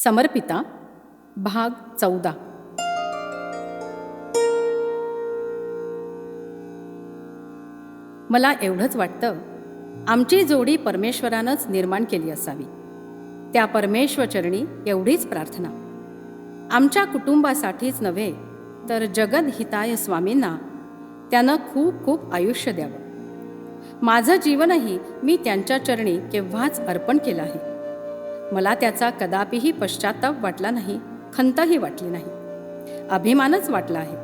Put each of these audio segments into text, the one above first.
समर्पिता भाग 14. मला एवढंच वाटतं, आमची जोडी परमेश्वरानंच निर्माण केली असावी. त्या परमेश्वरचरणी एवढीच प्रार्थना. आमच्या कुटुंबासाठीच नव्हे तर जगदहिताय स्वामींना त्यानं खूप खूप आयुष्य द्यावं. माझं जीवनही मी त्यांच्या चरणी केव्हाच अर्पण केलं आहे. मला त्याचा कदापिही पश्चाताप वाटला नाही, खंतही वाटली नाही, अभिमानच वाटला आहे.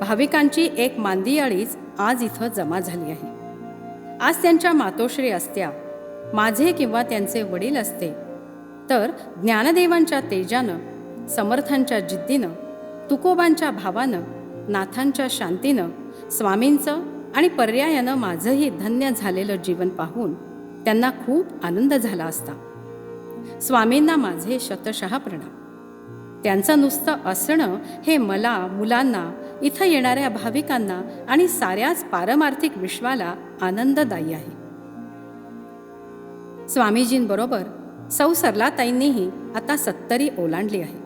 भाविकांची एक मांदियाळीच आज इथं जमा झाली आहे. आज त्यांच्या मातोश्री असत्या, माझे किंवा त्यांचे वडील असते, तर ज्ञानदेवांच्या तेजानं, समर्थांच्या जिद्दीनं, तुकोबांच्या भावानं, नाथांच्या शांतीनं, स्वामींचं आणि पर्यायानं माझंही धन्य झालेलं जीवन पाहून त्यांना खूप आनंद झाला असता. स्वामींना माझे शतशः प्रणाम. त्यांचं नुसतं असणं हे मला, मुलांना, इथं येणाऱ्या भाविकांना आणि साऱ्याच पारमार्थिक विश्वाला आनंददायी आहे. स्वामीजींबरोबर सौ सरलाताईंनीही आता 70 ओलांडली आहे.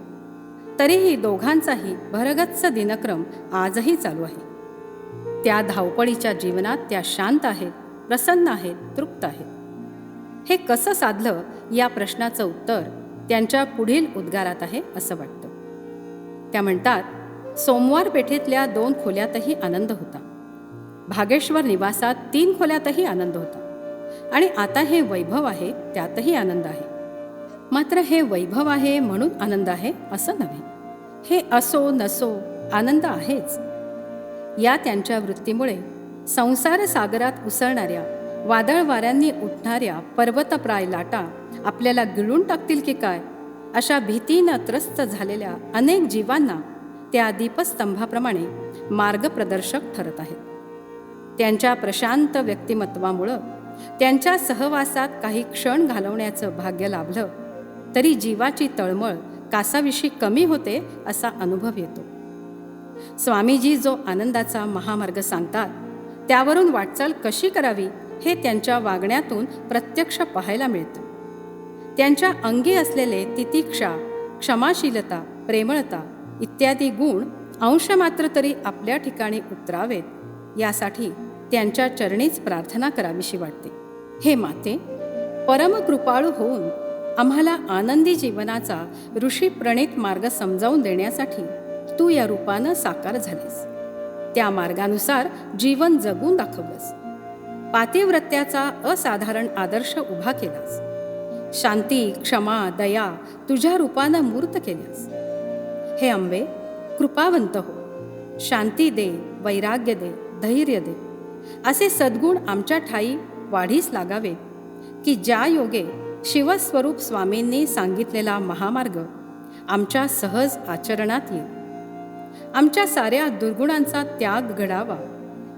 तरीही दोघांचाही भरगच्च दिनक्रम आजही चालू आहे. त्या धावपळीच्या जीवनात त्या शांत आहेत, प्रसन्न आहेत, तृप्त आहेत. हे कसं साधलं या प्रश्नाचं उत्तर त्यांच्या पुढील उद्गारात आहे असं वाटतं. त्या म्हणतात, सोमवार पेठेतल्या 2 खोल्यातही आनंद होता, भागेश्वर निवासात 3 खोल्यातही आनंद होता, आणि आता हे वैभव आहे त्यातही आनंद आहे. मात्र हे वैभव आहे म्हणून आनंद आहे असं नव्हे. हे असो नसो आनंद आहेच. या त्यांच्या वृत्तीमुळे संसार सागरात उसळणाऱ्या, वादळ वाऱ्यांनी उठणाऱ्या पर्वतप्राय लाटा आपल्याला गिळून टाकतील की काय अशा भीतीनं त्रस्त झालेल्या अनेक जीवांना त्या दीपस्तंभाप्रमाणे मार्गप्रदर्शक ठरत आहेत. त्यांच्या प्रशांत व्यक्तिमत्वामुळं त्यांच्या सहवासात काही क्षण घालवण्याचं भाग्य लाभलं तरी जीवाची तळमळ कासाविषयी कमी होते असा अनुभव येतो. स्वामीजी जो आनंदाचा महामार्ग सांगतात त्यावरून वाटचाल कशी करावी हे त्यांच्या वागण्यातून प्रत्यक्ष पाहायला मिळतं. त्यांच्या अंगी असलेले तितिक्षा, क्षमाशीलता, प्रेमळता इत्यादी गुण अंशमात्र तरी आपल्या ठिकाणी उतरावेत यासाठी त्यांच्या चरणीच प्रार्थना करावीशी वाटते. हे माते, परमकृपाळू होऊन आम्हाला आनंदी जीवनाचा ऋषीप्रणीत मार्ग समजावून देण्यासाठी तू या रूपानं साकार झालीस. त्या मार्गानुसार जीवन जगून दाखवलंस. पातिव्रत्याचा असाधारण आदर्श उभा केलास. शांती, क्षमा, दया तुझ्या रूपानं मूर्त केल्यास. हे अंबे, कृपावंत हो. शांती दे, वैराग्य दे, धैर्य दे असे सद्गुण आमच्या ठाई वाढीस लागावे की ज्या योगे शिवस्वरूप स्वामींनी सांगितलेला महामार्ग आमच्या सहज आचरणात येईल. आमच्या साऱ्या दुर्गुणांचा त्याग घडावा,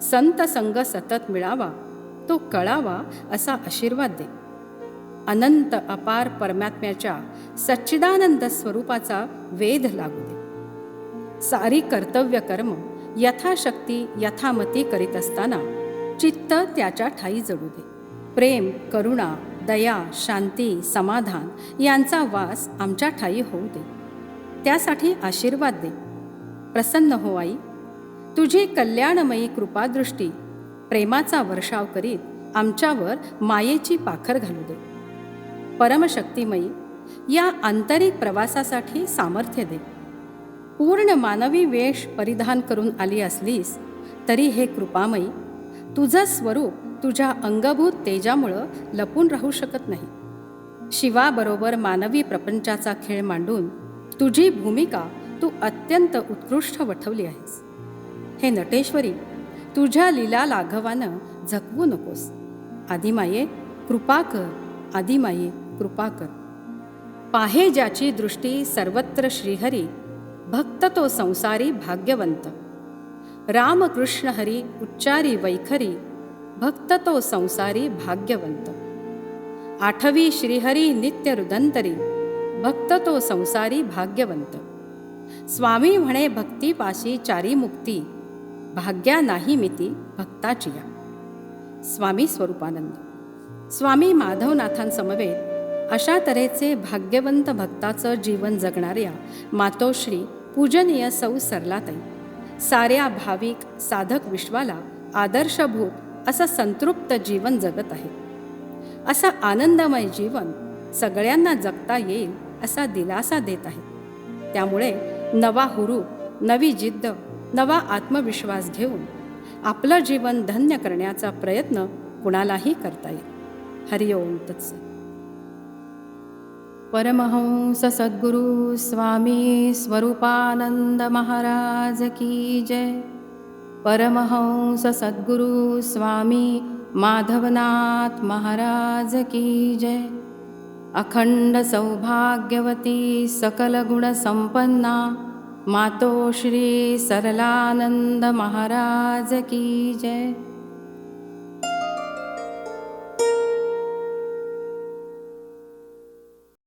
संत संग सतत मिळावा, तो कळावा असा आशीर्वाद दे. अनंत अपार परमात्म्याच्या सच्चिदानंद स्वरूपाचा वेध लागू दे. सारी कर्तव्य कर्म यथाशक्ती यथामती करीत असताना चित्त त्याच्या ठाई जडू दे. प्रेम, करुणा, दया, शांती, समाधान यांचा वास आमच्या ठाई होऊ दे. त्यासाठी आशीर्वाद दे. प्रसन्न हो आई. तुझी कल्याणमयी कृपादृष्टी प्रेमाचा वर्षाव करीत आमच्यावर मायेची पाखर घालू दे. परमशक्तिमयी या आंतरिक प्रवासासाठी सामर्थ्य दे. पूर्ण मानवी वेश परिधान करून आली असलीस तरी हे कृपामयी तुझं स्वरूप तुझ्या अंगभूत तेजामुळं लपून राहू शकत नाही. शिवाबरोबर मानवी प्रपंचाचा खेळ मांडून तुझी भूमिका तू अत्यंत उत्कृष्ट वठवली आहेस. हे नटेश्वरी, तुझ्या लीला लाघवानं झकवू नकोस. आदिमाये कृपा कर, आदिमाये कृपा कर. पाहे ज्याची दृष्टी सर्वत्र श्रीहरी, भक्त तो संसारी भाग्यवंत. रामकृष्ण हरी उच्चारी वैखरी, भक्त तो संसारी भाग्यवंत. आठवी श्रीहरी नित्य रुदंतरी, भक्त तो संसारी भाग्यवंत. स्वामी म्हणे भक्तीपाशी चारी मुक्ती, भाग्या नाही मिती भक्ताची या. स्वामी स्वरूपानंद. स्वामी माधवनाथांसमवेत अशा तऱ्हेचे भाग्यवंत भक्ताचं जीवन जगणाऱ्या मातोश्री पूजनीय सौ सरलाताई साऱ्या भाविक साधक विश्वाला आदर्शभूत असं संतृप्त जीवन जगत आहे. असं आनंदमय जीवन सगळ्यांना जगता येईल असा दिलासा देत आहे. त्यामुळे नवा हुरूप, नवी जिद्द, नवा आत्मविश्वास घेऊन आपलं जीवन धन्य करण्याचा प्रयत्न कुणालाही करता येईल. हरिओम तत्सत. परमहंस सद्गुरु स्वामी स्वरूपानंद महाराज की जय. परमहंस सद्गुरु स्वामी माधवनाथ महाराज की जय. अखंड सौभाग्यवती सकल गुण संपन्ना मातोश्री सरलानंद महाराज की जय.